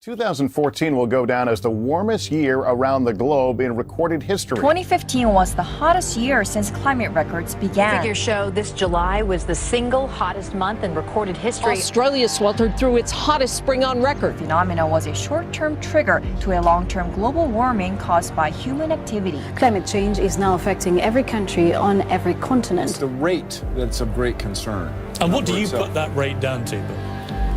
2014 will go down as the warmest year around the globe in recorded history. 2015 was the hottest year since climate records began. Figures show this July was the single hottest month in recorded history. Australia sweltered through its hottest spring on record. The phenomenon was a short-term trigger to a long-term global warming caused by human activity. Climate change is now affecting every country on every continent. It's the rate that's of great concern. And what do you put that rate down to, Bill?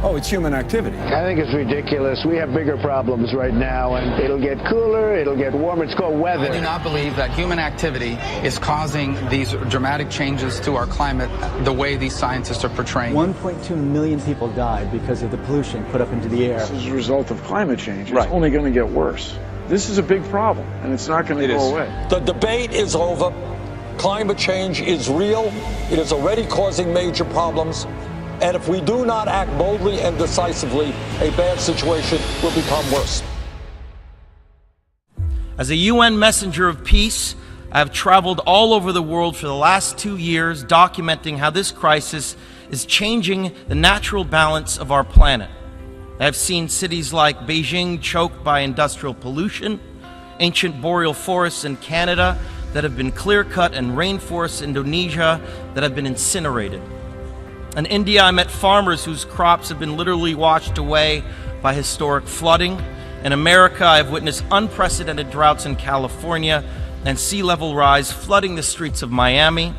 Oh, it's human activity. I think it's ridiculous. We have bigger problems right now, and it'll get cooler, it'll get warmer. It's called weather. I do not believe that human activity is causing these dramatic changes to our climate the way these scientists are portraying. 1.2 million people died because of the pollution put up into the air. This is a result of climate change. It's only going to get worse. This is a big problem, and it's not going to go away. The debate is over. Climate change is real. It is already causing major problems. And if we do not act boldly and decisively, a bad situation will become worse. As a UN messenger of peace, I have traveled all over the world for the last 2 years documenting how this crisis is changing the natural balance of our planet. I have seen cities like Beijing choked by industrial pollution, ancient boreal forests in Canada that have been clear-cut, and rainforests in Indonesia that have been incinerated. In India, I met farmers whose crops have been literally washed away by historic flooding. In America, I have witnessed unprecedented droughts in California and sea level rise flooding the streets of Miami.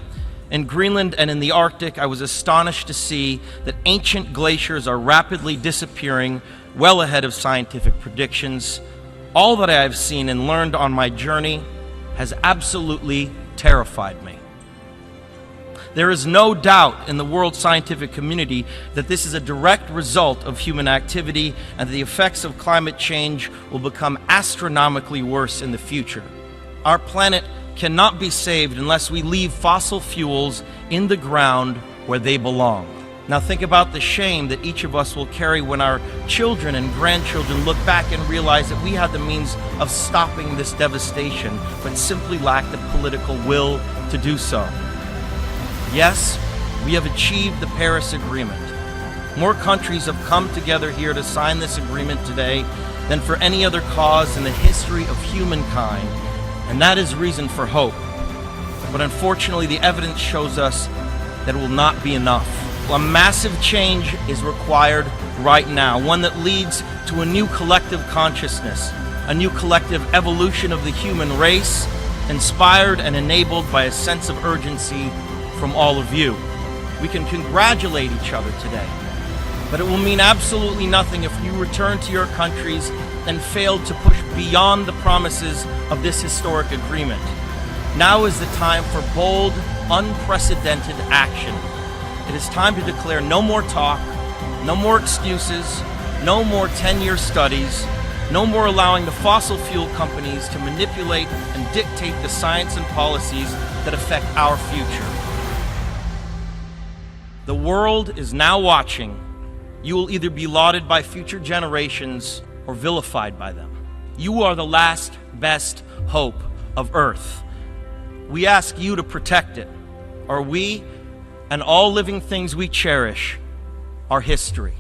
In Greenland and in the Arctic, I was astonished to see that ancient glaciers are rapidly disappearing, well ahead of scientific predictions. All that I have seen and learned on my journey has absolutely terrified me. There is no doubt in the world scientific community that this is a direct result of human activity and the effects of climate change will become astronomically worse in the future. Our planet cannot be saved unless we leave fossil fuels in the ground where they belong. Now think about the shame that each of us will carry when our children and grandchildren look back and realize that we had the means of stopping this devastation, but simply lacked the political will to do so. Yes, we have achieved the Paris Agreement. More countries have come together here to sign this agreement today than for any other cause in the history of humankind, and that is reason for hope. But unfortunately, the evidence shows us that it will not be enough. A massive change is required right now, one that leads to a new collective consciousness, a new collective evolution of the human race, inspired and enabled by a sense of urgency from all of you. We can congratulate each other today, but it will mean absolutely nothing if you return to your countries and fail to push beyond the promises of this historic agreement. Now is the time for bold, unprecedented action. It is time to declare no more talk, no more excuses, no more 10-year studies, no more allowing the fossil fuel companies to manipulate and dictate the science and policies that affect our future. The world is now watching. You will either be lauded by future generations or vilified by them. You are the last best hope of Earth. We ask you to protect it, or we and all living things we cherish are history.